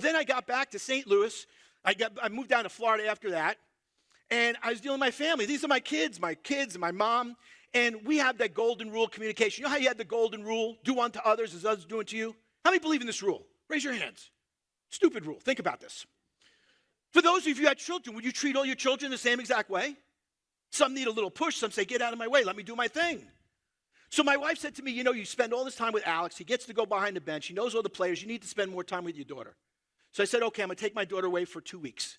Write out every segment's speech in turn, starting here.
Then I got back to St. Louis. I moved down to Florida after that, and I was dealing with my family. These are my kids and my mom, and we have that golden rule communication. You know how you had the golden rule, do unto others as others do unto you? How many believe in this rule? Raise your hands. Stupid rule. Think about this. For those of you who had children, would you treat all your children the same exact way? Some need a little push. Some say, get out of my way. Let me do my thing. So my wife said to me, you spend all this time with Alex. He gets to go behind the bench. He knows all the players. You need to spend more time with your daughter. So I said, okay, I'm going to take my daughter away for 2 weeks.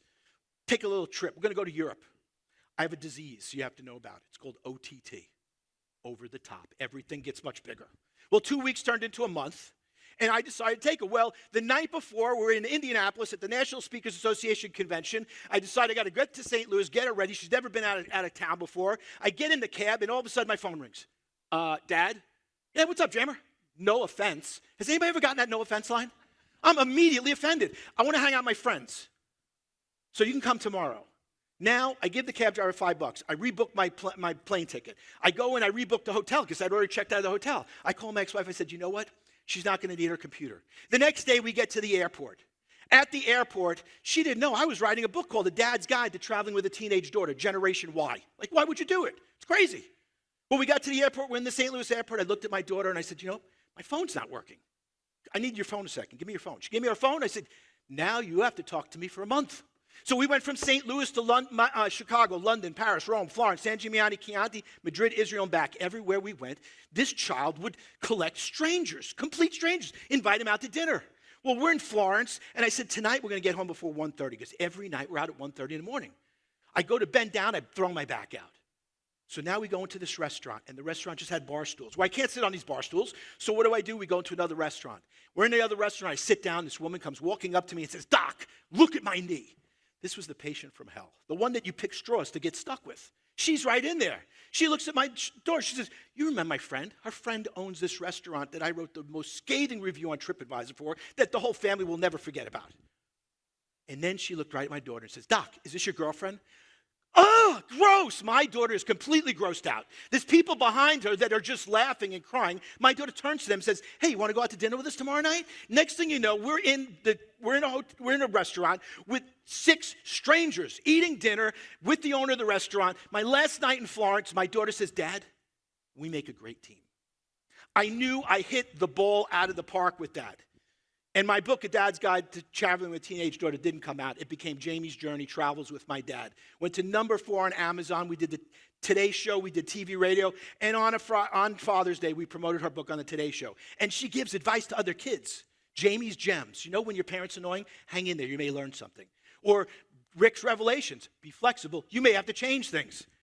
Take a little trip. We're going to go to Europe. I have a disease you have to know about. It's called OTT, over the top. Everything gets much bigger. Well, 2 weeks turned into a month, and I decided to take her. Well, the night before, we're in Indianapolis at the National Speakers Association convention. I decided I got to get to St. Louis, get her ready. She's never been out of town before. I get in the cab, and all of a sudden, my phone rings. Dad? Yeah, what's up, Jammer? No offense. Has anybody ever gotten that no offense line? I'm immediately offended. I want to hang out with my friends. So you can come tomorrow. Now, I give the cab driver $5. I rebook my plane ticket. I go and I rebook the hotel because I'd already checked out of the hotel. I call my ex-wife. I said, you know what? She's not going to need her computer. The next day, we get to the airport. At the airport, she didn't know I was writing a book called The Dad's Guide to Traveling with a Teenage Daughter, Generation Y. Like, why would you do it? It's crazy. When we got to the airport, we're in the St. Louis airport. I looked at my daughter and I said, my phone's not working. I need your phone a second. Give me your phone. She gave me her phone. I said, now you have to talk to me for a month. So we went from St. Louis to Chicago, London, Paris, Rome, Florence, San Gimignano, Chianti, Madrid, Israel, and back. Everywhere we went, this child would collect strangers, complete strangers, invite them out to dinner. Well, we're in Florence, and I said, tonight we're going to get home before 1:30 because every night we're out at 1:30 in the morning. I go to bend down, I throw my back out. So now we go into this restaurant, and the restaurant just had bar stools. Well, I can't sit on these bar stools, so what do? We go into another restaurant. We're in the other restaurant. I sit down. This woman comes walking up to me and says, Doc, look at my knee. This was the patient from hell, the one that you pick straws to get stuck with. She's right in there. She looks at my door. She says, you remember my friend? Our friend owns this restaurant that I wrote the most scathing review on TripAdvisor for that the whole family will never forget about. And then she looked right at my daughter and says, Doc, is this your girlfriend? Oh, gross. My daughter is completely grossed out. There's people behind her that are just laughing and crying. My daughter turns to them and says, hey, you want to go out to dinner with us tomorrow night? Next thing you know, we're in a restaurant with 6 strangers eating dinner with the owner of the restaurant. My last night in Florence, my daughter says, Dad, we make a great team. I knew I hit the ball out of the park with that. And my book, A Dad's Guide to Traveling with a Teenage Daughter, didn't come out. It became Jamie's Journey, Travels with My Dad. Went to #4 on Amazon. We did the Today Show. We did TV, radio. And on Father's Day, we promoted her book on the Today Show. And she gives advice to other kids. Jamie's Gems. When your parents are annoying, hang in there. You may learn something. Or Rick's Revelations. Be flexible. You may have to change things.